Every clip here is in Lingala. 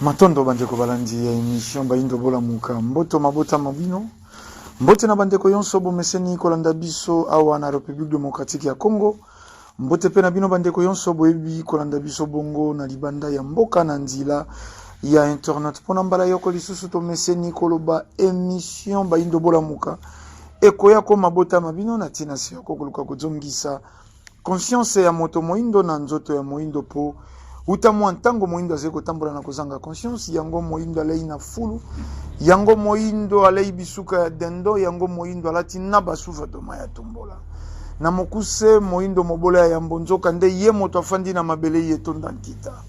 Matondo bandeko balandi ya émission Bayindo Bola Muka mboto mabota mabino mbote na bandeko yonso bomeseni kolanda biso awa na République démocratique ya Congo mbote pe na bino bandeko yonso boyebi kolanda biso bongo na libanda ya mboka na nzila ya internet pona mbala yoko lisusu to meseni koloba émission Bayindo Bola Muka ekoya ko mabota mabino na tina siyoko koluka kozongisa conscience ya moto moindo na nzoto ya moindo po utamu antango moindo azeko tambola na kozanga conscience yango moindo alei na fulu yango moindo alei bisuka ya dendo yango moindo alati na basufa doma ya tumbola na mokuse moindo mobola ya mbonzoka nde ye moto afandi na mabele ye tonda nkita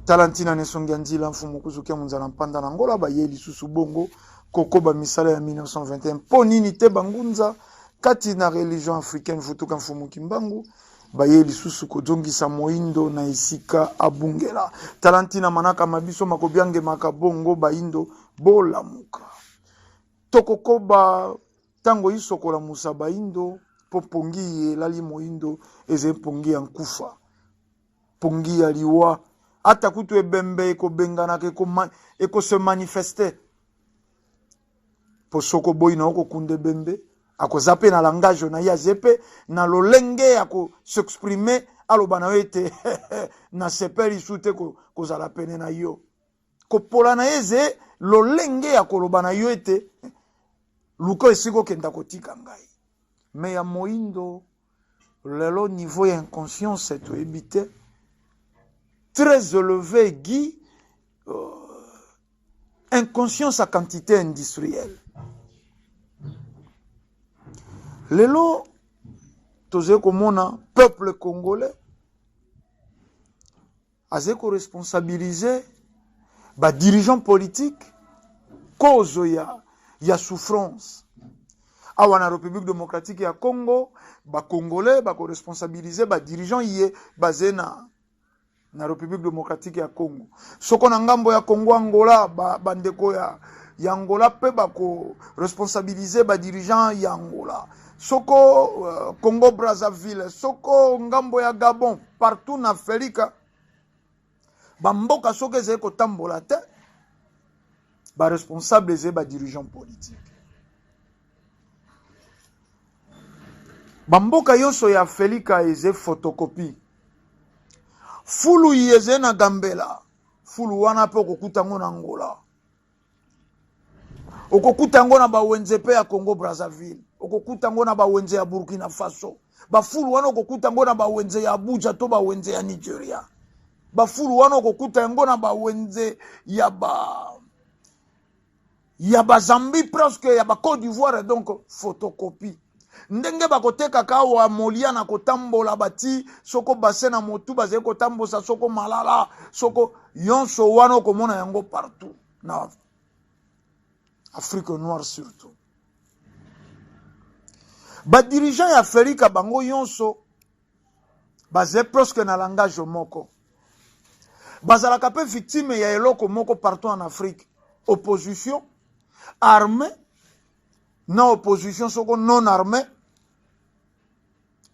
talantina nesongi nzila mfumu kuzukia munzala mpanda na ngola ba ye lisusu bongo kokoba misala ya 1921 po nini te bangunza kati na religion africaine futuka mfumu kimbangu baye lisusu kozongisa moindo na isika abungela talantina manaka mabiso makobyange makabongo baindo bolamuka tokokoba tango isokola musa baindo po pongi elali moindo eze pongi ya nkufa pongi ya liwa ata kutu ebembe ekobengana eko se manifester po soko boy na oko kunde bembe ako zape na langage na ya zepe na lolenge ako s'exprimer aloba na ete na sepeli sute ko zala pene na yo ko pola na eze lolenge ako loba na yo ete luko esiko kenda kotika ngai me ya moindo lelo niveau ya inconscience to ebite très élevé Guy inconscience à quantité industrielle. Lelo toze komona peuple congolais azeko responsabiliser ba dirigeants politiques cause ya souffrance awa na République démocratique ya Congo ba congolais ba ko responsabiliser ba dirigeants yé basé na République démocratique ya Congo soko na ngambo ya Congo Angola ba ndeko ya Angola pe ba ko responsabiliser ba dirigeants ya Angola soko Congo Brazzaville soko ngambo ya Gabon partout na Afrika ba mboka soko eze ko tambola te ba responsable eze ba dirigeants politiques ba mboka yonso ya Afrika eze photocopie fulu yeze na Gambela fulu wana pe kokuta ngo na Angola okokuta ngo na bawenze pe ya Congo Brazzaville okokuta ngo na bawenze ya Burkina Faso bafulu wana okokuta ngo na bawenze ya Abuja to bawenze ya Nigeria bafulu wana okokuta ngo na bawenze ya Zambie presque ya ba Côte d'Ivoire donc photocopie ndenge bakoteka kawa molia na kotambola bati soko bassin na motu bazé kotambosa soko malala soko yonso wana komona yango partout na Afrique noire surtout ba dirigeant ya Afrika bango yonso bazé presque na langage moko bazalaka pe victime ya eloko moko partout en Afrique opposition armée na opposition soko non armée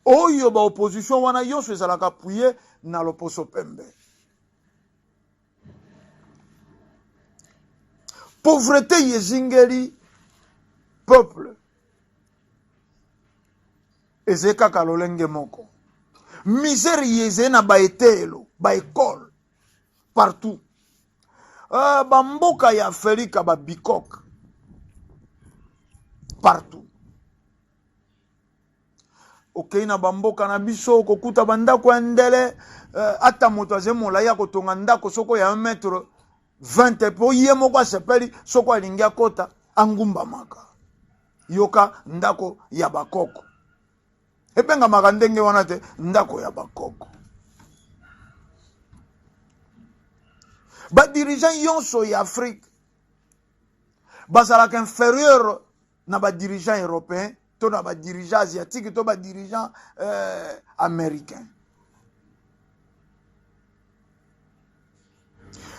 oyo ba opposition wana yonso ezalaka puye na loposo pembe pauvreté yezingeli peuple ezekaka lolenge moko misère yeze na baetelo ba école partout ba mboka ya Afrika ba bikok partout okay na bamboka na biso kokuta bandako ya ndele ata moto azemola ya kotonga ndako soko ya 1m20 po ye moko asepeli soko alingi akota angumba maka yoka ndako ya bakoko epenga maka ndenge wana te ndako ya bakoko ba dirigeant yonso ya Afrique bazalaka inférieur na ba dirigeant européen to na ba dirigeant asiatique to ba dirigeant américain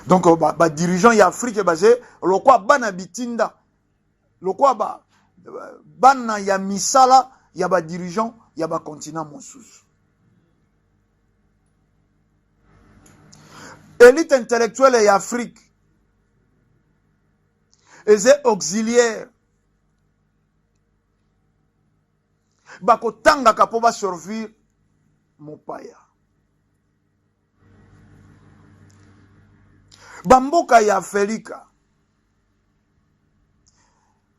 donc ba dirigeant ya Afrique basé lokwa bana bitinda lokwa bana ya misala ya ba dirigeant ya ba continent mosusu élite intellectuelle ya Afrique eze auxiliaire bakotangaka po basurvivre mopaya. Bamboka ya Afrika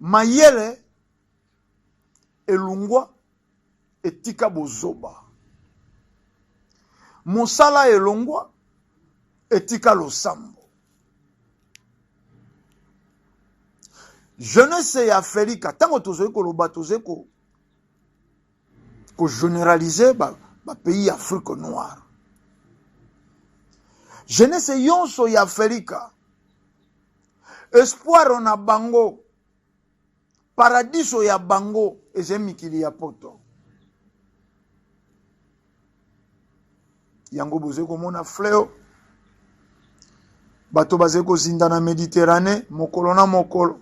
mayele elungwa etika bozoba, mosala elongwa etika losambo. Jeunesse ya Afrika tango tozoi koloba tozoi ko généraliser ba pays Afrique noire. Jeunesse yonso ya Afrika espoir na bango, paradiso ya bango eze mikili ya poto. Yango boze komona fleo bato baze ko zinda na Méditerranée mokolo na mokolo.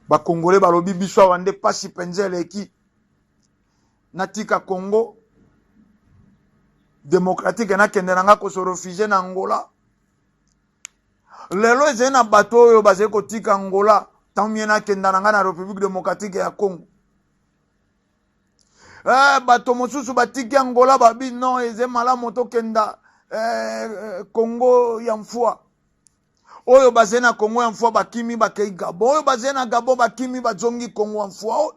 Ba Congolais balobi biso awande pasi penzele ki natika Congo démocratique na kenderanga ko so refugié na Angola. Lelo ezena bato oyo baze ko tika Angola tammiena kenderanga na République démocratique ya Congo. Bato mosusu batiki Angola babi non eze malamu to kenda Congo ya mfua. Oyo bazena Congo ya mfua bakimi bakei Gabon. Oyo bazena Gabon bakimi bazongi Congo ya mfua.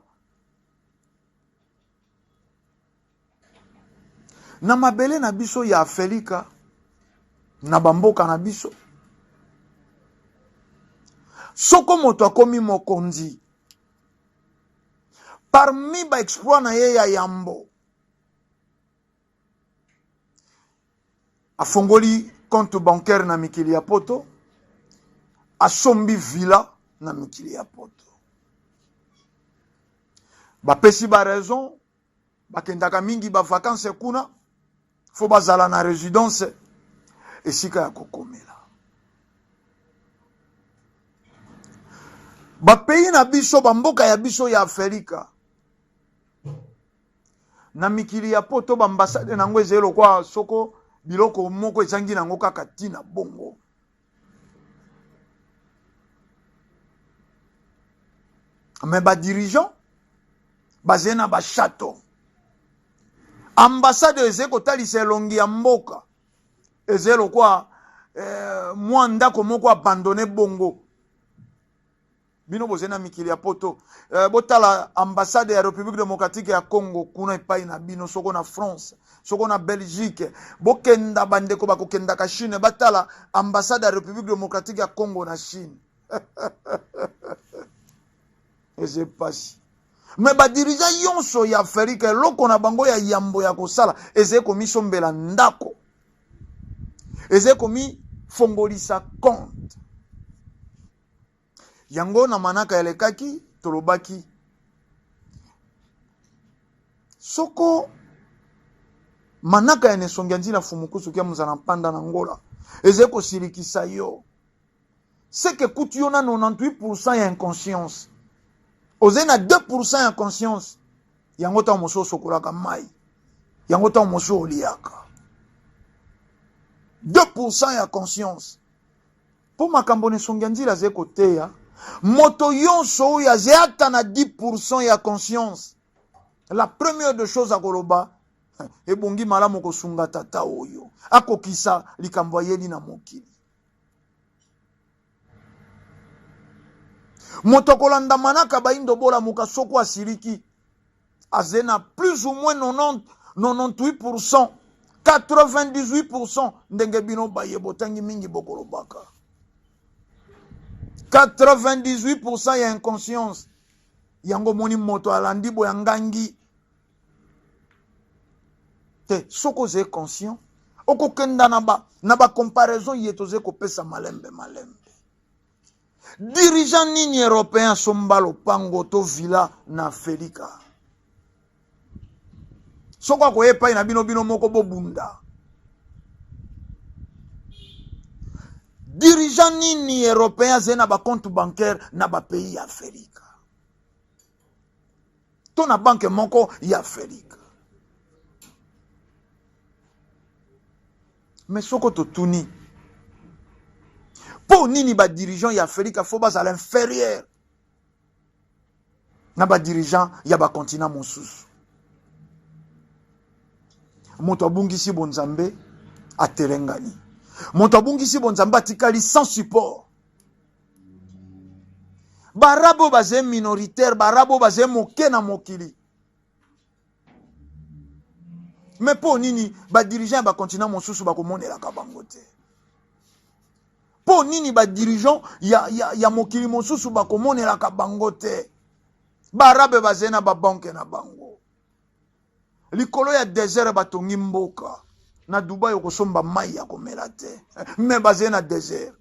Na mabele na biso ya Afrika na bamboka na biso soko moto akomi mokonzi parmi ba exploit na ye ya yambo afongoli compte bancaire na mikili ya poto, asombi villa na mikili ya poto. Bapesi ba raison bakendaka mingi ba vacances kuna fo bazala na résidence esika ya kokomela. Ba pays na biso bamboka ya biso ya Afrika na mikili ya poto ba ambassade nango ezelo kwa soko biloko moko ezangi nango kaka tina bongo. Mais ba dirigeant bazena ba château. Ambassade ezeko talisa elongi ya mboka ezelo kwa mwanda komoko abandonné bongo. Bino bozena mikili ya poto botala ambassade ya République démocratique ya Congo kuna epai na bino soko na France soko na Belgique bokenda bandeko bakokenda ka Chine batala ambassade ya République démocratique ya Congo na Chine. Et c'est pas si. Mais ba dirigeant yonso ya Afrika loko na bango ya yambo ya kosala eze komi sombela ndako eze komi fongolisa compte. Yango na manaka elekaki tolobaki soko manaka ya nesongi nzina fumukusu kia muzana panda na ngola eze ko sirikisa yo c'est que kutu yo na 98% ya inconscience oze na 2% ya conscience yango ta moso sokolaka mai yango ta moso oliaka 2% ya conscience po makambo nesongi nzila ze koteya moto yonso ya zeata na 10% ya conscience. La première de choses à koloba ebongi malamu kosunga tata oyo akokisa likambo yeli na mokili. Moto kolanda manaka baindo bola mukasoko asiriki azena plus ou moins 98% 98% ndenge bino baye botangi mingi bokolobaka 98% ya inconscience yango moni moto alandi bo yangangi te soko ze conscient okokenda na ba comparaison yetoze kopesa malembe dirigeant nini européen sombalo pango to villa na Afrika soko ko epa ina bino moko bobunda dirigeant nini européen zena ba compte bancaire na ba pays ya Afrika to na banque moko ya Afrika Mais soko to tuni. Po nini ba dirigeant ya Afrika fo bas à l'inférieur. Na ba dirigeant ya ba continent mosusu. Moto abungisi bonzambe aterengani. Moto abungisi bonzambe atikali sans support. Barabo baze minoritaire, barabo baze moke na mokili. Mais po nini ba dirigeant ba continent mosusu ba komonela ka bango te. Po nini ba dirigeant ya mokili mosusu ba komonela ka bango te. Barabe baze na ba banke na bango. Likolo ya désert batongi mboka. Na Dubai okosomba mai ya komela te. Me baze na désert.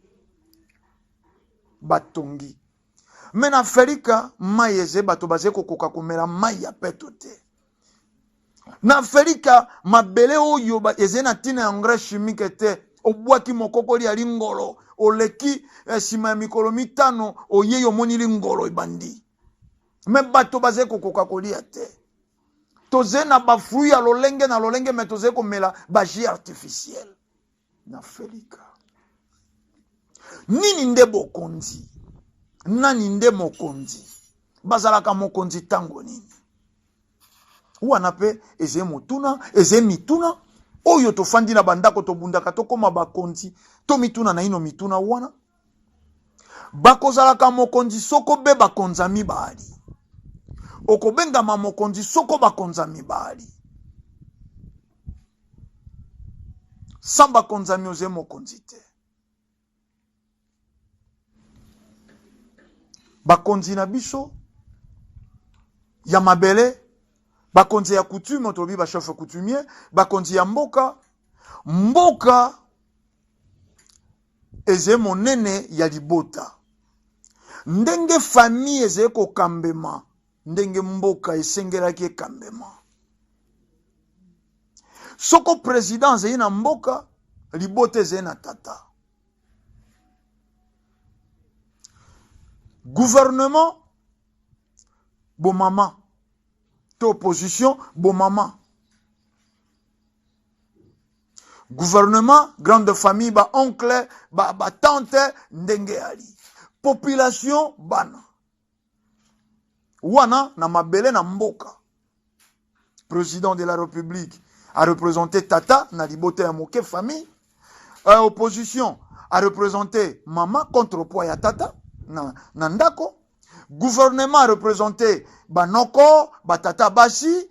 Batongi. Mais na Afrika mai eze bato baze kokoka komela mai ya peto te. Na Afrika mabele oyo eze na tina ya engrais chimique te. Obwaki mokokoli ya lingolo. Oleki sima ya mikolo mitano oyeyo moni lingolo ibandi. Me bato baze kokoka kolia te. Toze na ba fruit ya lolenge na lolenge me toze komela ba jus artificiel. Na Afrika. Nini nde bokonzi? Nani nde mokonzi? Bazalaka mokonzi tango nini? Wana pe eze motuna, eze mituna. Oyo tofandi na bandako tobundaka tokoma bakonzi. To mituna na ino mituna wana. Bakozalaka mokonzi soko be bakonza mibali. Okobenga mokonzi soko bakonza mibali. Samba konza mioze mokonzi te. Bakonzi na biso ya mabele, bakonzi ya coutume, otolobi ba chef coutumier, bakonzi ya mboka, mboka eze monene ya libota. Ndenge famille eze ko kambema, ndenge mboka esengelaki ekambema. Soko président eze na mboka, libota eze na tata. Gouvernement, bon maman. Opposition, bon maman. Gouvernement, grande famille, ba oncle, ba tante, ndenge ali. Population, bana. Wana, na mabele na mboka. Président de la République a représenté tata, na libote ya moke famille. Opposition a représenté maman contre poids ya tata. Nandako. Gouvernement représenté banoko, batata basi.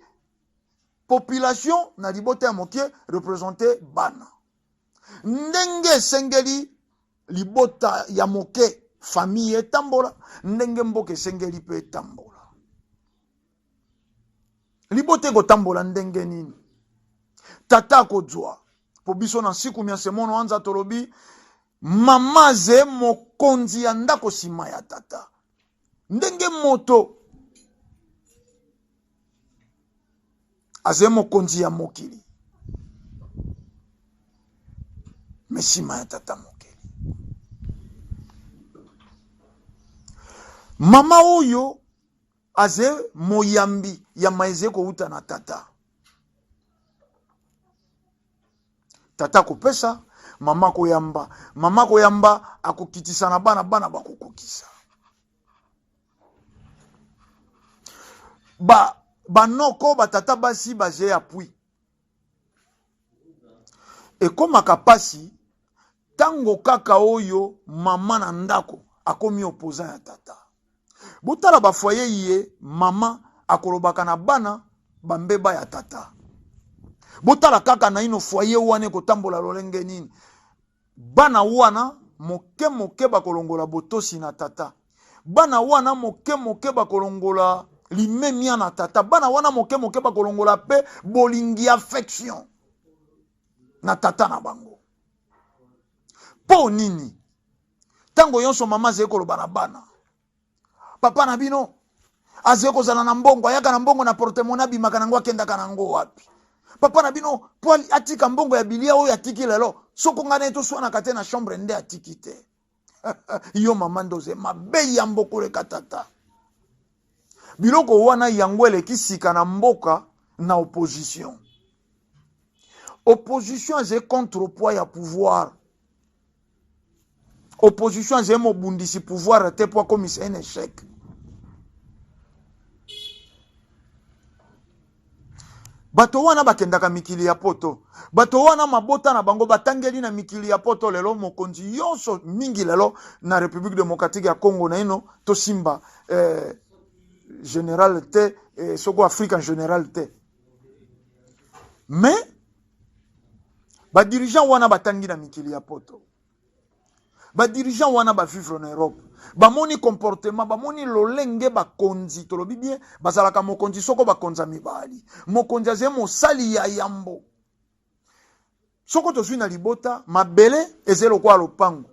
Population na libote ya mokie représenté bana. Ndenge sengeli libota ya moke famille etambola, ndenge mboke sengeli pe etambola. Libote go tambola ndenge nini? Tata kozwa. Po biso na siku mia semono anza tolobi mama ze mokonzi ya ndako sima ya tata. Ndenge moto aze mokonzi ya mokili. Mesima ya tata mokili. Mama oyo aze moyambi ya maeze ko uta na tata. Tata kopesa mama koyamba. Mama koyamba akokitisa na bana bakokokisa. Banoko batata basi baje apui. Ekoma kapasi tango kaka oyo mama na ndako akomi opposant ya tata. Botala ba foyer ye mama akolobaka na bana bambeba ya tata. Botala kaka na ino foyer wane kotambola lolenge nini. Bana wana moke bakolongola botosi na tata. Bana wana moke bakolongola limemia na tata. Bana wana moke bakolongola pe bolingi affection na tata na bango. Po nini? Tango yonso mama ze koloba na bana. Papa na bino aze kozala na mbongo, ayaka na mbongo na portemona bimaka nango akenda kanango wapi. Papa na bino po atika mbongo ya bilia oyo atiki lelo. Soko ngane to swana kate na chambre nde atiki te. Yo mama ndoze mabe ya mbokole katata. Biloko wana yangwele kisika na mboka na opposition. opposition est contrepoids ya pouvoir. Opposition est mobundisi pouvoir te pour comme c'est un échec. Bato wana bakendaka mikili ya poto. Bato wana mabota na bango batangeli na mikili ya poto lelo mokonzi yonso mingi lelo na République démocratique ya Congo na ino to simba général te soko Afrique en général te. Mais ba dirigeant wana batangi na mikili ya poto. Ba dirigeant wana ba vivre en Europe. Ba moni comportement, ba moni lolenge ba konzi tolobi bien, bazalaka mokonzi soko ba konza mibali. Mokonzi azemo sali ya yambo. Soko tozwi na libota, mabele ezelo kwa lopango.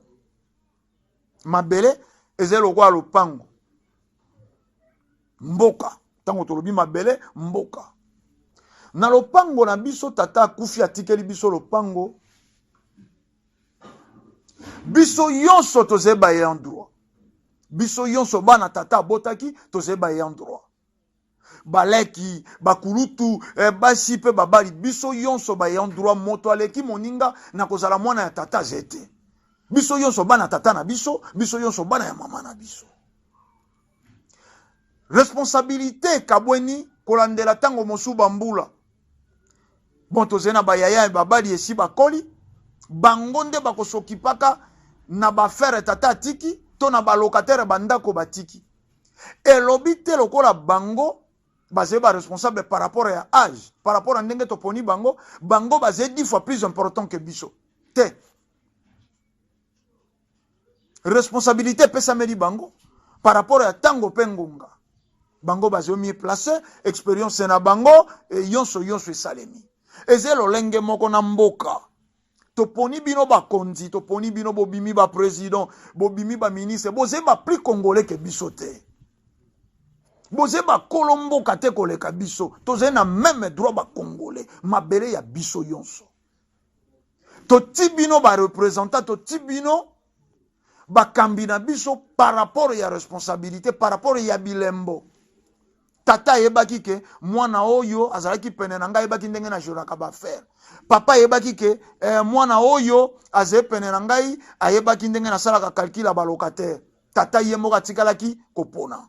Mabele ezelo kwa lopango. Mboka, tango tolobi mabele mboka. Na lopango na biso tata kufi atikeli biso lopango. Biso yonso tozeba ye en droit. Biso yonso bana tata botaki tozeba ye en droit. Baleki, bakulutu, basi pe babali. Biso yonso ba ye en droit moto aleki moninga na kozala mwana ya tata zete. Biso yonso bana tata na biso, biso yonso bana ya mama na biso. Responsabilité kabweni kolandela tango mosu bambula. Bon tozena ba yaya babali esi bakoli. Bangonde bakosokipaka na bafere tata tiki to na balocataire bandako batiki. Elobite lokola bango bazé ba responsable par rapport à âge, par rapport à ndenge toponi bango, bango bazé 10 fois plus important que biso. Te. Responsabilité pesa meli bango par rapport à tango pengonga. Bango bazé mieux placé, expérience na bango et yonso salemi. Ezelo lenge moko na mboka. Toponi bino ba konzi, toponi bino bobimi ba président, bobimi ba ministre, boze ba plus congolais que biso te. Boze ba kolombo kate koleka biso, toze na même droit ba congolais, mabele ya biso yonso. To tibino ba représentant, to tibino ba kambina biso par rapport ya responsabilité, par rapport ya bilembo. Tata yebaki ke mwana oyo azalaki pene na ngai yebaki ndenge na joraka ba faire. Papa yebaki ke mwana oyo aze pene na ngai ayebaki ndenge na salaka calcul ba locataire. Tata yemoka tikalaki kopona.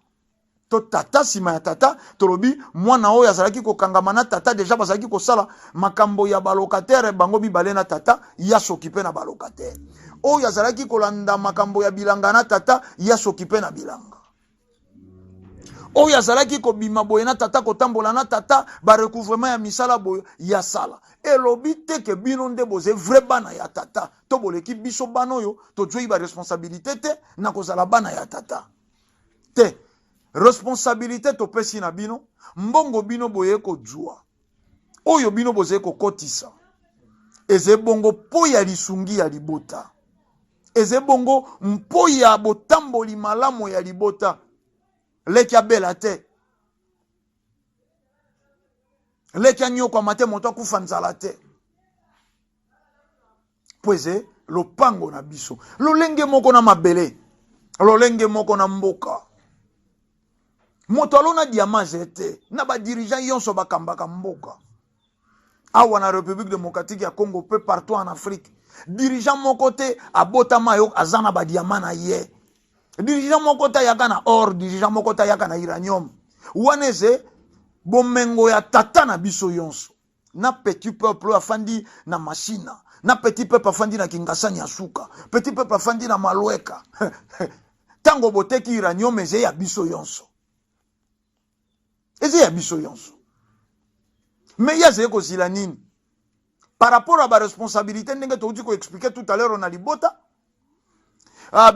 To tata sima ya tata tolobi mwana oyo azalaki kokangama na tata déjà bazalaki kosala makambo ya ba locataire bango bibale na tata ya s'occuper na ba locataire. Oyo azalaki kolanda makambo ya bilanga na tata ya s'occuper na bilanga. Oyo azalaki ko bima boye na tata kotambola na tata ba recouvrement ya misala boye ya sala. Elobi te ke bino nde boze vrai bana ya tata. To boleki biso bana oyo to joi ba responsabilité te na kozala bana ya tata. Te responsabilité to pesi na bino mbongo bino boye ko jua. Oyo bino boze ko kotisa. Eze bongo po ya lisungi ya libota. Eze bongo mpo ya botamboli malamu ya libota. Leki abela te. Leki anyo kwa mate moto kufanzala te. Pweze lopango na biso. Lolenge moko na mabele. Lolenge moko na mboka. Moto alona diamant te. Na ba dirigeant yonso bakambaka mboka. Awa na République démocratique ya Congo peu partout en Afrique. Dirigeant moko te abota mayo azana ba diamant na ye. Dirigeant mokota yaka na or, dirigeant mokota yaka na uranium. Waneze bomengo ya tata na biso yonso. Na petit peuple afandi na machina. Na petit peuple afandi na kingasani ya suka. Petit peuple afandi na malweka. Tango boteki uranium eze ya biso yonso. Eze ya biso yonso. Mais ya zeko zila nini? Par rapport à ba responsabilité ndenge to ko expliquer tout à l'heure on a libota.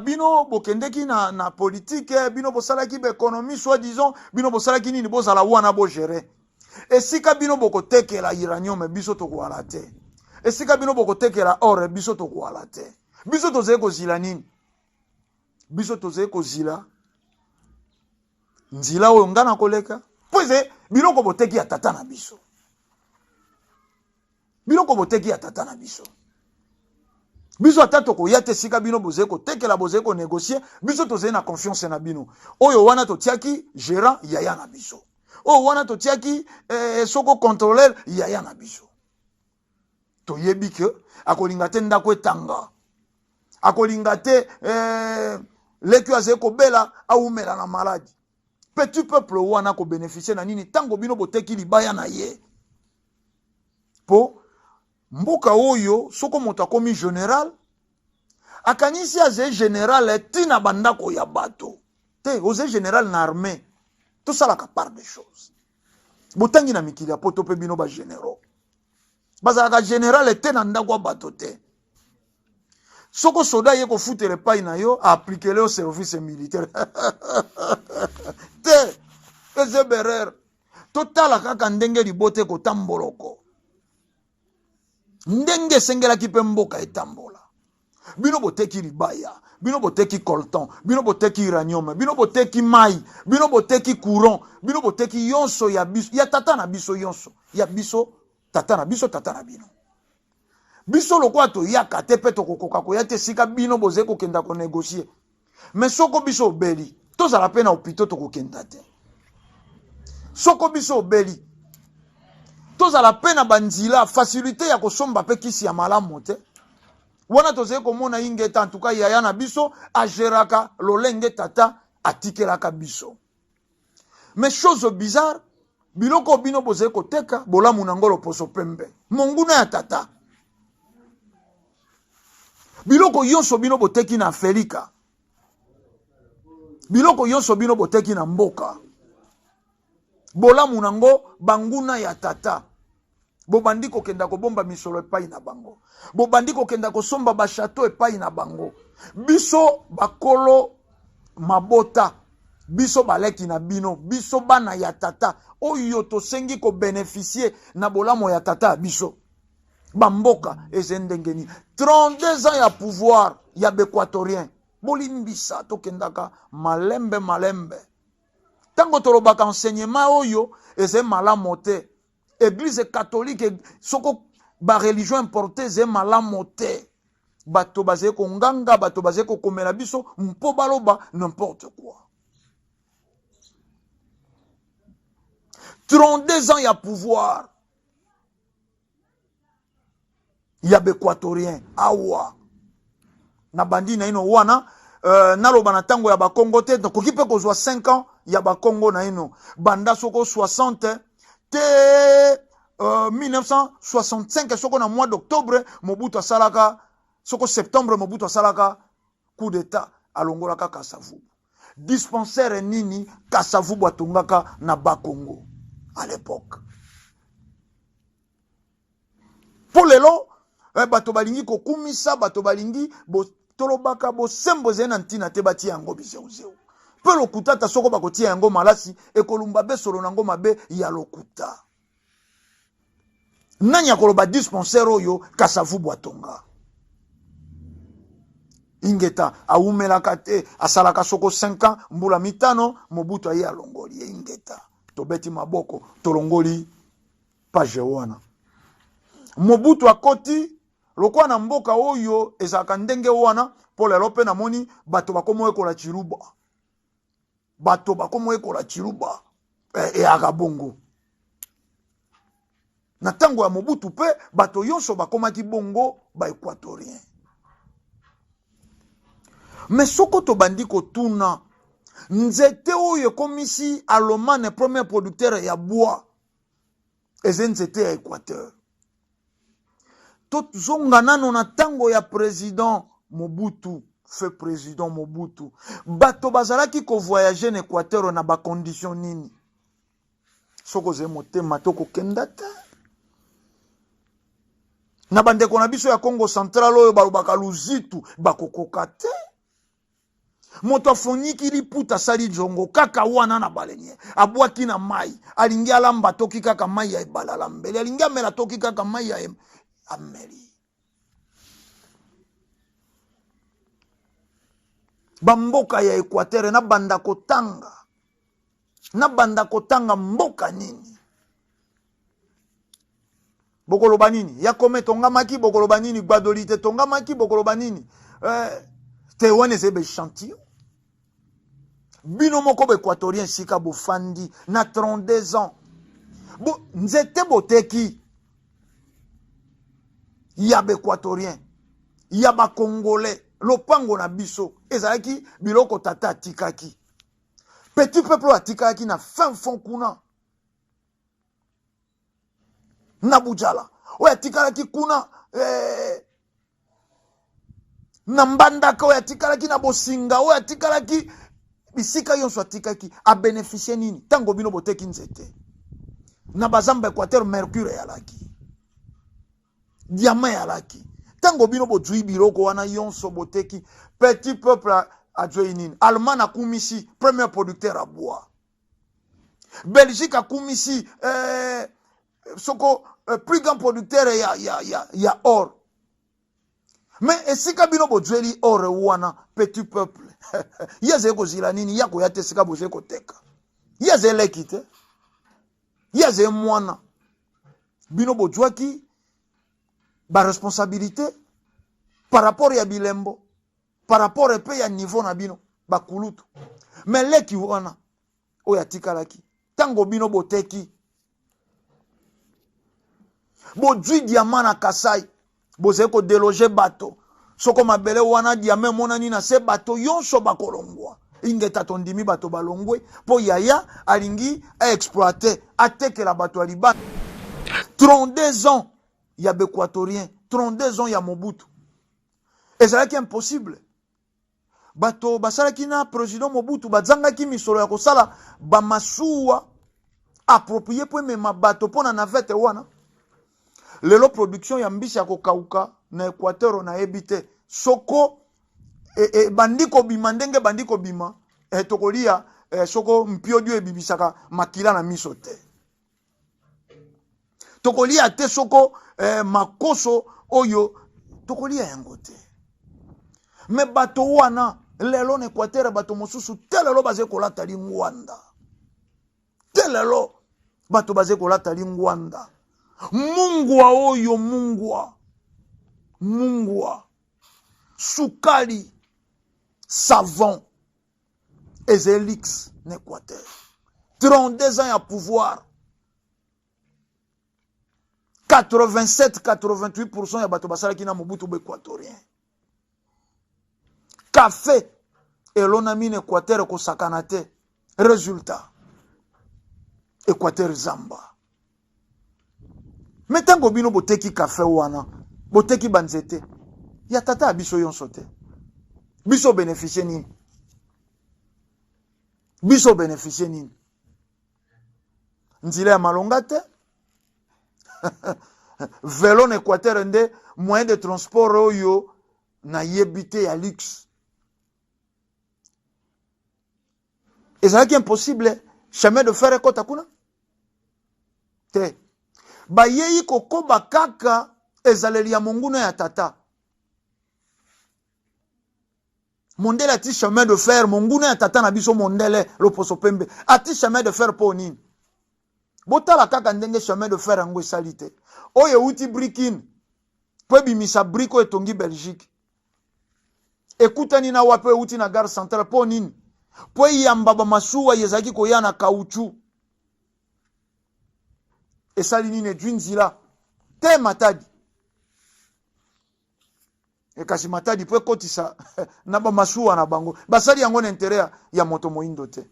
Bino bokendeki na politique, bino bosalaki ba économie soi-disant, bino bosalaki nini bozala wana bo gérer. Esika bino bokotekela uranium biso to kwala te. Esika bino bokotekela or biso to kwala te. Biso toze ko zila nini? Biso toze ko zila nzila oyo ngana koleka. Poze bino ko boteki ya tata na biso. Bino ko boteki ya tata na biso. Biso atato ko yate sika bino bozeko tekela bozeko négocier biso toze na confiance na bino oyo wana to tiaki gérant yaya na biso oyo wana to tiaki soko contrôleur yaya na biso toyebi ke akolinga te ndako etanga akolinga te leki aze kobela aumela na maladi petit peuple wana ko bénéficier na nini tango bino boteki libaya na ye po mboka oyo soko moto akomi général akanisi aze général tina bandako ya bato te oze général na armée tout ça la part des choses botangi na mikili poto pe bino ba généraux bazalaka général te na ndako bato te soko soda ye ko foutre pai na yo appliquer le au service militaire te ezeberer totala kaka ndenge libote ko tamboloko ndenge sengela kipe mboka etambola bino boteki libaya bino boteki coltan bino boteki uranium bino boteki mai bino boteki courant bino boteki yonso ya biso ya tata na biso yonso ya biso tata na bino biso lokwa to yaka te pe to kokoka ko yate sika bino boze ko kenda ko négocier mais soko biso obeli to za la pena hôpital to ko kenda te soko biso obeli to za la pena banzila facilité ya ko somba pe kisi ya malamu te wana to ze ko mona ingeta en tout cas yaya na biso ageraka lolenge tata atikelaka biso mais chose bizarre biloko bino boze ko teka bolamu na ngolo poso pembe monguna ya tata biloko yonso bino boteki na Afrika biloko yonso bino boteki na mboka bolamu nango banguna ya tata bobandi ko kenda ko bomba misolo epai na bango bobandi ko kenda ko somba ba chateau epai na bango biso bakolo mabota biso baleki na bino biso bana ya tata oyo to sengi ko bénéficier na bolamu ya tata biso bamboka ezendengeni 32 ans ya pouvoir ya béquatorien bolimbisa to kendaka malembe tango tolobaka enseignement oyo eze malamu te église catholique soko ba religion importée eze malamu te bato bazé ko nganga bato bazé ko komela biso mpo baloba n'importe quoi 32 ans ya pouvoir ya béquatorien awa na bandi na ino wana naloba na tango ya bakongo te donc koki pe kozwa 5 ans ya bakongo na ino banda soko 60 te 1965 soko na mois d'octobre Mobutu asalaka soko septembre Mobutu asalaka coup d'état alongolaka Kasavubu dispensaire nini Kasavubu atongaka na Bakongo à l'époque pour lelo bato balingi ko kumisa bato balingi bo tolobaka bo sembo zena ntina te bati yango bizeuzeu pe lokuta ta soko bakotia yango malasi ekolumba be solo nango mabe ya lokuta nanya koloba dispensaire oyo Kasavubu atonga ingeta aumelaka te asalaka soko 5 ans mbula mitano Mobutu aye alongoli ingeta tobeti maboko tolongoli page wana Mobutu akoti lokwa na mboka oyo ezaka ndenge wana po lelo pe na moni bato bakomo ekola chiruba bato bakomo ekola chiruba akabongo na tango ya Mobutu pe bato yonso bakomaki bongo ba équatorien mais soko to bandi ko tuna nzete oyo komisi Alomane premier producteur ya bois nzete ya Équateur tozonga nano na tango ya président Mobutu fait président Mobutu bato bazalaki ko voyager na Équateur na ba condition nini soko ze motema to ko kenda ta na bandeko na biso ya Congo central oyo balobaka luzitu bakokoka te moto afoniki liputa sali jongo kaka wana na balenye abwaki na mai alingi alamba toki kaka mai ya ebalala mbele alingi amela toki kaka mai ya ameli bamboka ya Équateur na banda kotanga mboka nini bokoloba nini ya kome tongamaki bokoloba nini Gbadolite tongamaki bokoloba nini te wane zebe chantio bino moko équatorien sika bofandi na 32 ans nzete boteki ya Équatorien, ya ba Congolais, lopango na biso, ezalaki biloko tata atikaki. Petit peuple atikaki na fin fond kuna. Na Bujala. Oya tikalaki kuna na Mbandaka, oya tikalaki na Bosinga, oya tikalaki bisika yonso atikaki a bénéficier nini tango bino boteki nzete. Na bazamba Équateur mercure yalaki. Diamant yalaki. Tango bino bozui biloko wana yonso boteki, petit peuple a joué nini. Allemagne a kumisi premier producteur à bois. Belgique a kumisi soko plus grand producteur ya or. Mais esika bino bozeli or wana petit peuple. Yaze ko zilanini yako yate sika boze ko teka. Yaze lekite. Yaze mwana. Bino bozwaki ba responsabilité par rapport ya bilembo, par rapport epé ya niveau na bino ba kulutu. Mais leki wana oya tikalaki. Tango bino boteki Bodui diamant na Kasai, boze ko déloger bateau. Soko mabele wana diamant monani na se bateau yonso bakolongwa. Ingeta tondimi bateau balongwe po yaya alingi a exploiter ateke la bateau aliba. 32 ans ya Équatorien, 32 ans ya Mobutu. Et ça est impossible. Bateau basalaki na président Mobutu bazangaki misolo ya kosala ba masuwa approprié po mema bateau pona navette wana. Lelo production ya mbisi ya kokauka na Équateur na ebite soko bandiko bima ndenge bandiko bima tokolia soko mpio dio ebibisaka makila na miso te. Tokolia te soko makoso oyo tokolia yango te. Me bato wana lelo na Équateur bato mosusu telelo baze kolata lingwanda. Telelo bato baze kolata lingwanda. Mungwa oyo mungwa sukali savon Ezelix n'Équateur 32 ans à pouvoir 87-88% ya bato basalaki na Mobutu Équatorien. Café elona mine Équateur ko sakanate résultat Équateur Zamba. Metango bino boteki café wana, boteki banzete. Ya tata abiso yonso te. Biso bénéficier nini? Biso bénéficier nini? Nzile ya malonga te. Vélo na Équateur nde moyen de transport oyo na yebite ya luxe. Ezalaki impossible chemin de fer ekota kuna? Te. Ba yeyi kokoba kaka ezaleli ya monguna ya tata. Mondele ati chemin de fer, monguna ya tata na biso mondele loposo pembe. Ati chemin de fer po nini? Botala kaka ndenge chemin de fer yango esalite. Oyo uti brikin. Po bimisa briko etongi Belgique. Ekutani na wape uti na gare centrale po nini? Po yamba ba masuwa yezaki koya na kauchu. Esali nini dwinzila te matadi. E kasi matadi po ekotisa na ba masuwa na bango. Basali yango na intérêt ya moto moindo te.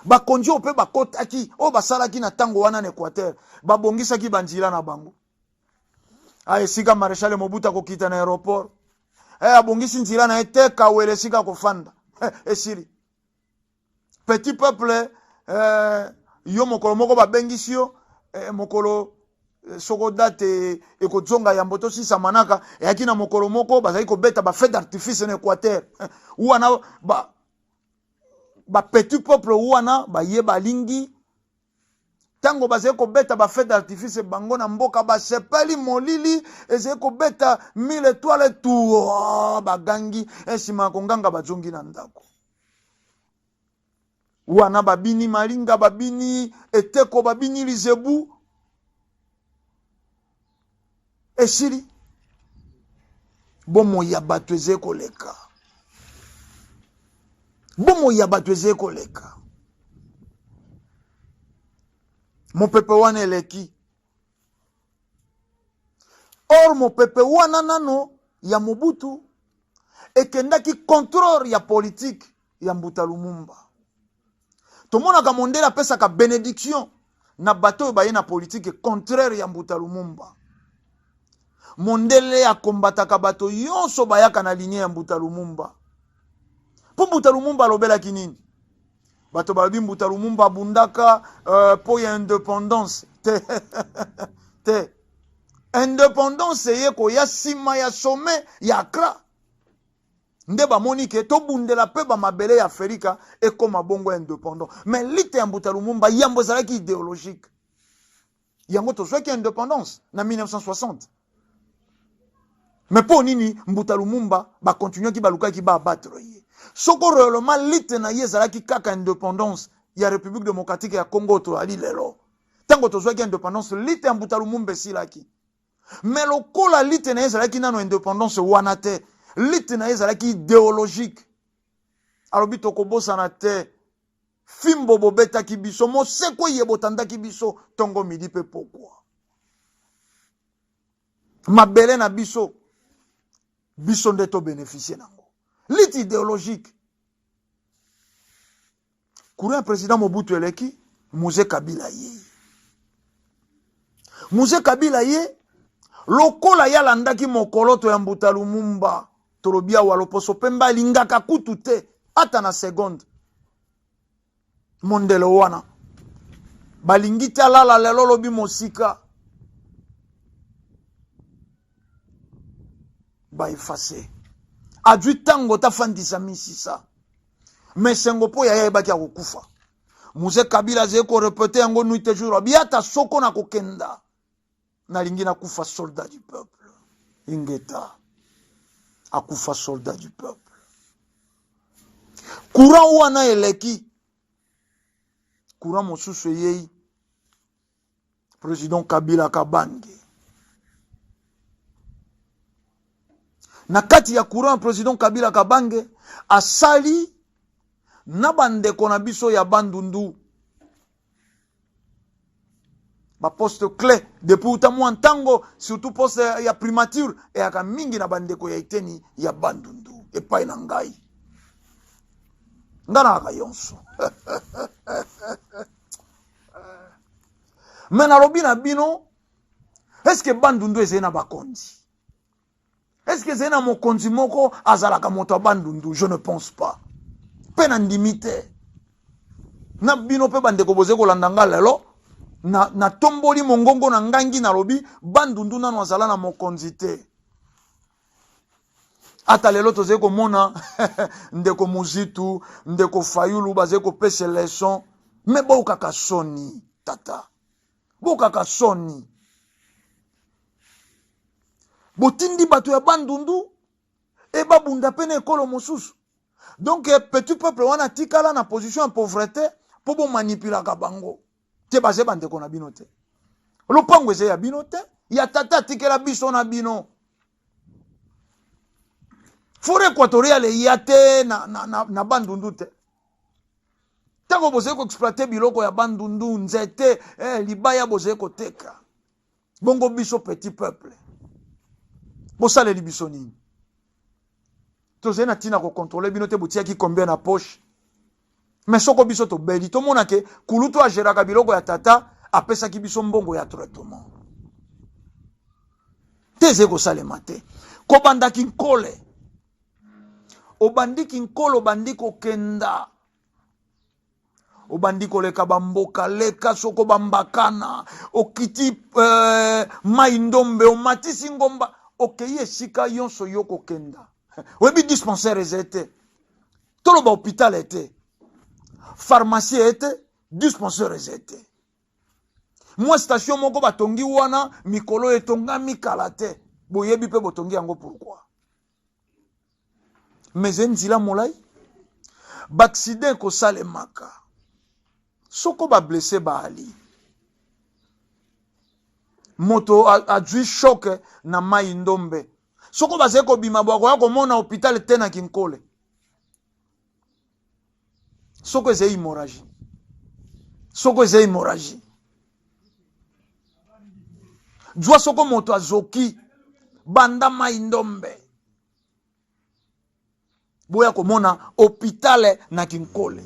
Ba konjo pe bakotaki o basalaki na tango wana na Équateur. Ba bongisaki banzila na bango. Sika Maréchal Mobutu kokita na aéroport. Abongisi nzila na ete kawele sika kofanda. Esiri. Petit peuple yo mokolo moko babengisi yo mokolo soko date ekozonga ya mboto sisa manaka yaki na mokolo moko bazali kobeta ba fête d'artifice na Équateur wana ba petit peuple wana ba ye balingi tango bazali kobeta ba fête d'artifice bango na mboka ba sepeli molili ezali kobeta 1000 étoiles tout bagangi esima konganga bazongi na ndako. Wana babini malinga babini eteko babini lizebu esiri bomo ya bato eze koleka mon pepe wana eleki Or mopepe wana nano ya Mobutu ekendaki contrôle ya politique ya Mbuta Lumumba. Tomonaka Mondele apesaka bénédiction na bato baye na politique contraire ya Mbuta Lumumba. Mondele akombataka bato yonso bayaka na ligne ya Mbuta Lumumba. Po Mbuta Lumumba alobela kinini? Bato balobi Mbuta Lumumba bundaka po ya indépendance. Te. Indépendance ye ko ya sima ya sommet ya Accra. Nde ba monike to bundela pe ba mabele ya Afrika e koma bongo indépendant. Mais lite ya Mbuta Lumumba yambo zalaki idéologique. Yango to zwaki indépendance na 1960. Mais pour nini Mbuta Lumumba ba continuer ki ba luka ki ba abattre ye. Soko réellement lite na ye zalaki kaka indépendance ya République démocratique ya Congo to ali lelo. Tango to zwaki indépendance lite ya Mbuta Lumumba silaki. Mais lokola lite na ye zalaki nano indépendance wana te. Lite na ye zalaki idéologique. Alobi tokobosa na te. Fimbo bobeta ki biso. Moseko ye botanda ki biso. Tongo midi pe pourquoi. Mabele na biso. Biso ndeto bénéficier nango. Lite idéologique. Courant président Mobutu eleki. Mouze Kabila ye. Mouze Kabila ye. Lokola ya landaki mokoloto ya Mbuta Lumumba. Torobia waloposo pemba lingaka kutu te. Ata na seconde. Mondele wana. Balingiti alala lelo lobi mosika. Ba efase. Adwi tango ta fandisa misisa. Mesengo po ya baki ya kukufa. Mouze Kabila zeko repete yango nuite jour. Biata soko na kokenda. Na lingina kufa soldat du peuple. Ingeta. Akufa soldat du peuple. Courant wana eleki. Courant mosusu yei. Président Kabila Kabange. Na kati ya courant président Kabila Kabange asali na bandeko na biso ya Bandundu. Ba poste clé depuis utamu tango surtout poste ya primature et aka mingi na bandeko ya iteni ya Bandundu e pa na ngai ngana aka yonso mena robina bino est-ce que Bandundu ezena bakonzi est-ce que ezena mokonzi moko azalaka moto Bandundu? Je ne pense pas. Pena ndimite na bino pe bandeko bozeko landanga lelo na tomboli mongongo na ngangi na lobi Bandundu nano azala na mokonzi te. Ata lelo tozeko mona ndeko Muzitu, ndeko Fayulu bazeko pese leçon, mais boka kasoni tata. Boka kasoni. Botindi bato ya Bandundu e babunda pene ekolo mosusu. Donc petit peuple wana tikala na position en pauvreté po bo manipula ka bango. Te baze bande kona bino te. Lopango eze ya bino te. Ya tata tikela biso na bino. Forêt équatoriale ya te na Bandundu te. Tango boze ko exploiter biloko ya Bandundu nzete libaya boze ko teka. Bongo biso petit peuple. Bosale li biso nini. Tozena tina ko contrôler bino te botia ki combien na poche. Mais soko biso to beli to monake kulutu a geraka biloko ya tata apesa ki biso mbongo ya traitement. Teze ko sale mate. Ko banda ki nkole. Obandi nkolo bandiko kenda. Obandiko leka bamboka leka soko bambakana. Okiti maindombe omatisi ngomba. Okeye sika yonso yoko kenda. Webi dispensaire ezete. Tolo ba hôpital ete. Pharmacie ete. Dispensaire ezete. Moi station moko batongi wana mikolo etonga mikalate. Boyebi pe botongi yango pourquoi? Mais enzila molai. Baccident ko sale maka. Soko ba blessé ba ali. Moto a dû choc na mai ndombe. Soko bazeko bima bwako yako mona hôpital tena kinkole. Soko eze hémorragie. Soko eze hémorragie. Jwa soko moto azoki banda mai ndombe boya komona hôpital na Kinkole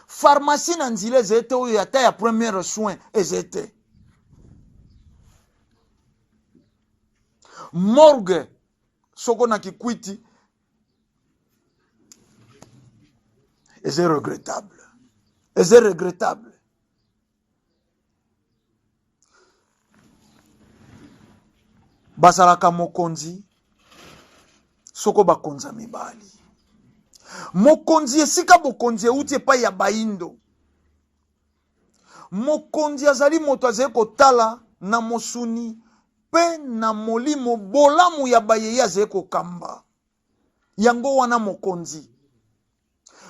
pharmacie na nzile zete oyo yata ya premier soin ezete morgue soko na Kikwiti c'est regrettable. C'est regrettable. Basalaka mokonzi soko bakonza mibali. Mokonzi esika bokonzi euti epai ya baindo. Mokonzi azali moto azali kotala na mosuni pe na molimo bolamu ya bayeya azali kokamba. Yango wana mokonzi.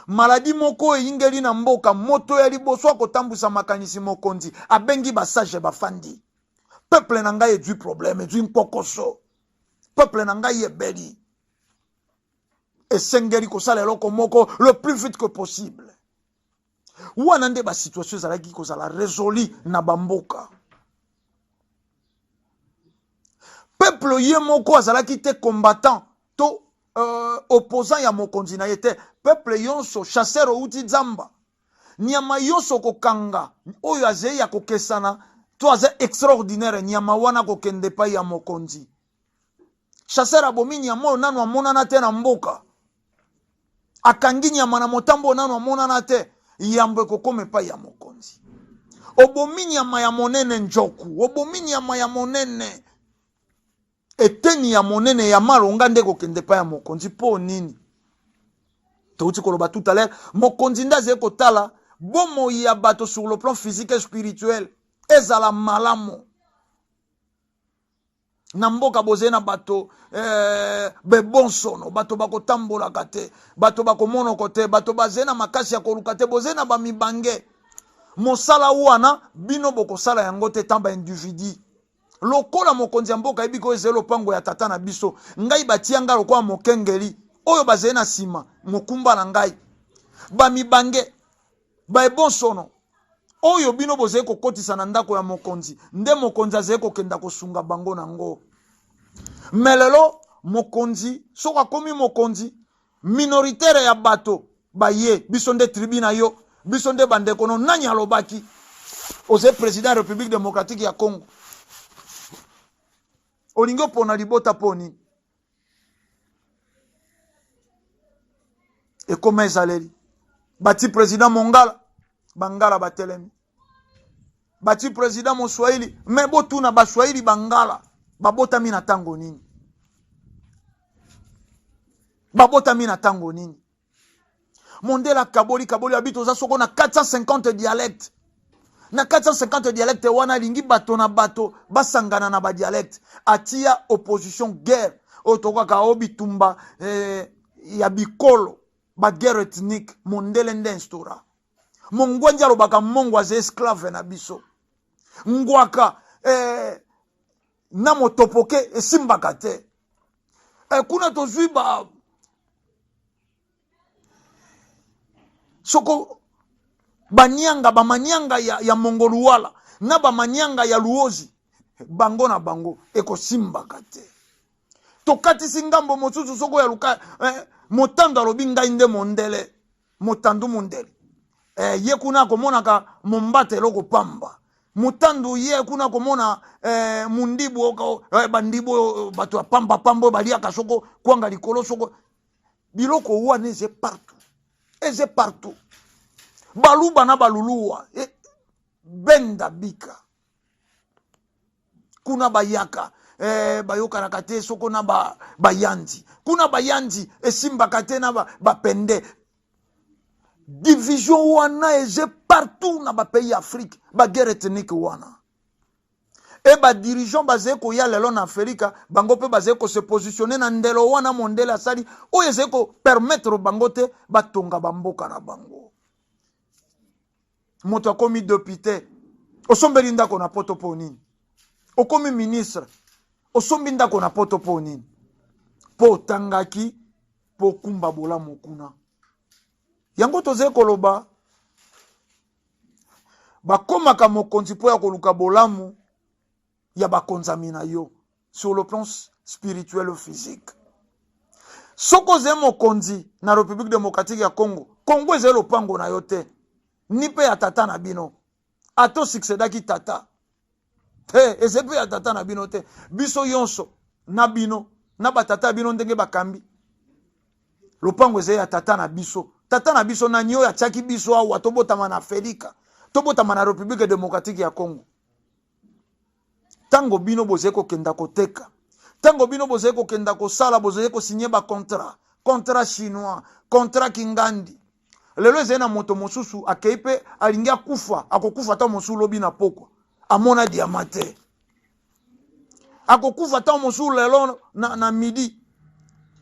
Maladi moko ingeli na mboka moto ya liboso akotambusa makanisi mokonzi abengi basage bafandi. Peuple na ngai edu problème edu mpokoso. Peuple na ngai ebeli. Esengeli kosala eloko moko le plus vite que possible. Wana nde ba situation ezalaki kozala résolu na bamboka. Peuple ye moko azalaki te combattant to opposant ya mokonzi na yete. Peuple yonso chasseur outi zamba. Nyama yonso kokanga oyo azei ya kokesana to aze extraordinaire nyama wana kokende pa ya mokonzi. Chasseur abomi nyama nanu amonana te na mboka. Akangi nyama na motambo nanu amonana te yambe kokome pa ya mokonzi. Obomi nyama ya monene njoku, obomi nyama ya monene eteni ya monene ya malonga nde kokende pa ya mokonzi po nini? Touti koloba tout à l'heure, mokonzi ndaze kotala bomo ya bato sur le plan physique et spirituel ezala malamo. Na mboka bozena bato bebonsono, bato bako tambola kate, bato bako mono kote, bato bazena makasi ya kolukate, bozena ba mibange. Mosala wana bino boko sala yango te tamba individu. Lokola mokonzi mboka ebiko ezelo pango ya tata na biso, ngai batianga lokola mokengeli, oyo bazena sima, mokumba na ngai. Ba mibange, ba ebonsono. Oyo bino boze kokotisa na ndako ya mokonzi, nde mokonzi aze kokenda kosunga bango nango. Melelo mokonzi, soka komi mokonzi, minoritaire ya bato, baye, biso nde tribuna yo, biso nde bandekono, nani alobaki, oze président République démocratique ya Congo. Olingo pona libota poni. Et comment ezaleri? Bati président Mongala, Bangala batelemi. Bati président Moswahili, mais botu na Baswahili Bangala, babota mina tango nini? Babota mina tango nini? Mondela kaboli abito za soko na 450 dialectes. Na 450 dialectes wana lingi bato na bato basangana na ba dialectes. Atia opposition guerre. Otoka ka obitumba ya bikolo ba guerre ethnique mondele nde instora. Mongwanja lobaka mongwa ze esclave na biso. Ngwaka na motopoke esimbaka te. Kuna tozwi ba soko banyanga bamanyanga ya mongoluwala na bamanyanga ya luozi bango na bango ekosimbaka te. Tokatisi ngambo mosusu soko ya luka motando alobi ngai nde mondele motandu mondele ye kuna komonaka mombate eloko pamba motandu ye kuna komona mundibu bandibu bato ya pamba pambo baliaka soko kwanga likolo soko biloko wana eze partout. Eze partout. Baluba na baluluwa benda bika. Kuna bayaka bayoka nakate soko na bayandi. Kuna bayandi esimba kate na bapende. Division wana eze partout na ba pays Afrique. Ba guerre ethnique wana. Et ba dirigeant bazé ko ya lelo na Afrika bango pe bazé ko se positionner na ndelo wana mondela sali o yeze ko permettre bango te batonga bamboka na bango. Moto akomi député osombeli ndako na poto po nini? Okomi ministre osombi ndako na poto po nini? Po tangaki po kumba bola mokuna. Yango toze koloba bakomaka mokonzi po ya koluka bolamu ya bakonzamina yo sur le plan spirituel ou physique. Soko ze mokonzi na République démocratique ya Congo, Congo ze lopango na yo te. Ni pe ya tata na bino. Ato succédaki tata. Eze pe ya tata na bino te. Biso yonso na bino, na batata bino ndenge bakambi. Lopango ze ya tata na biso. Tata na biso na nyo ya chaki biso awa tobotama na Afrika. Tobotama na République démocratique ya Congo. Tango bino bozeko kenda koteka. Tango bino bozeko kenda ko sala bozeko signer ba contrat chinois, contrat kingandi. Lelo zena moto mosusu akeipe alingia kufa, akokufa ta mosulo bina poko. Amona diamate. Akokufa ta mosulo lelo na midi.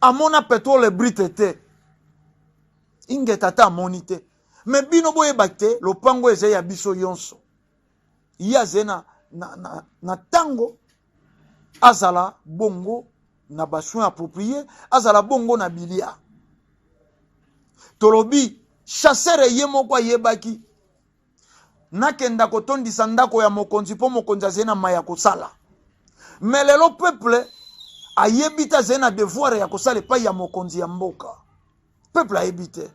Amona pétrole brite te. Inge tata amonite. Me bino boye bakte lopango eze ya biso yonso. Ya zena na tango azala bongo na bassoin approprié, azala bongo na bilia. Tolobi chasseur yemoko yebaki nakenda kotondisa ndako ya mokonzi po mokonzi azena maya kosala. Mais lelo peuple ayebita zena devoir ya kosala pa ya mokonzi ya mboka. Peuple ayebite.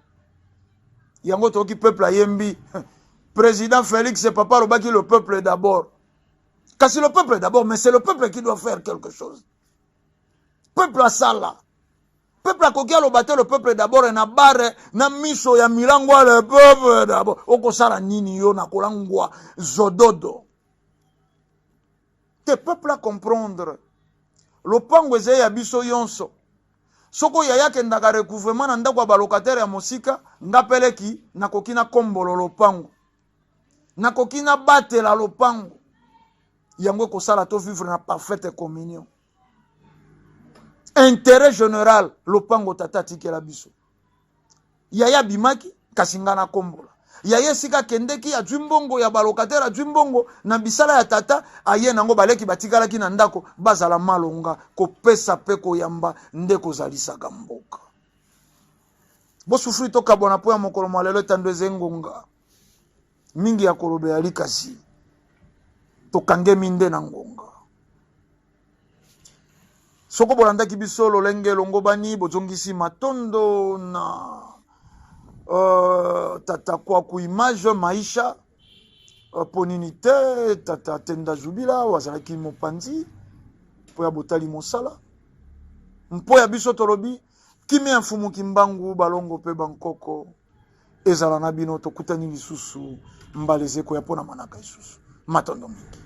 Yango toki peuple ayembi. Président Félix c'est papa lobaki le peuple d'abord. Car c'est le peuple d'abord, mais c'est le peuple qui doit faire quelque chose. Peuple a sala. Peuple a kokia lo bate le peuple d'abord na bare na miso ya milangwa le peuple d'abord. Oko sala nini yo na kolangwa zododo. Te peuple a comprendre. Lo pango eze ya biso yonso. Soko yaya kendaka recouvrement na ndako ba locataire ya mosika ngapeleki na kokina kombolo lo pango. Na kokina batela lo pango. Yango kosala to vivre na parfaite communion. Intérêt général lopango tata tikela biso. Yaya bimaki kasingana kombola. Yaya sika kendeki ya djumbongo ya balokatera djumbongo na bisala ya tata aye nango baleki batikala ki na ndako bazala malonga ko pesa peko yamba ndeko zalisaka mboka. Bo sufri to kabona po ya mokolo malelo tandweze ngonga. Mingi ya kolobe ya likasi. Tokange minde na ngonga. Soko bolanda kibiso lolenge longo bani bozongisi matondo na tata kwa ku image maisha poninite tata tenda jubila wazalaki mopanzi po ya botali mosala mpo ya biso tolobi kimi mfumu kimbangu balongo pe bankoko ezala na bino tokutani lisusu mbalezeko ya pona manaka isusu matondo mingi.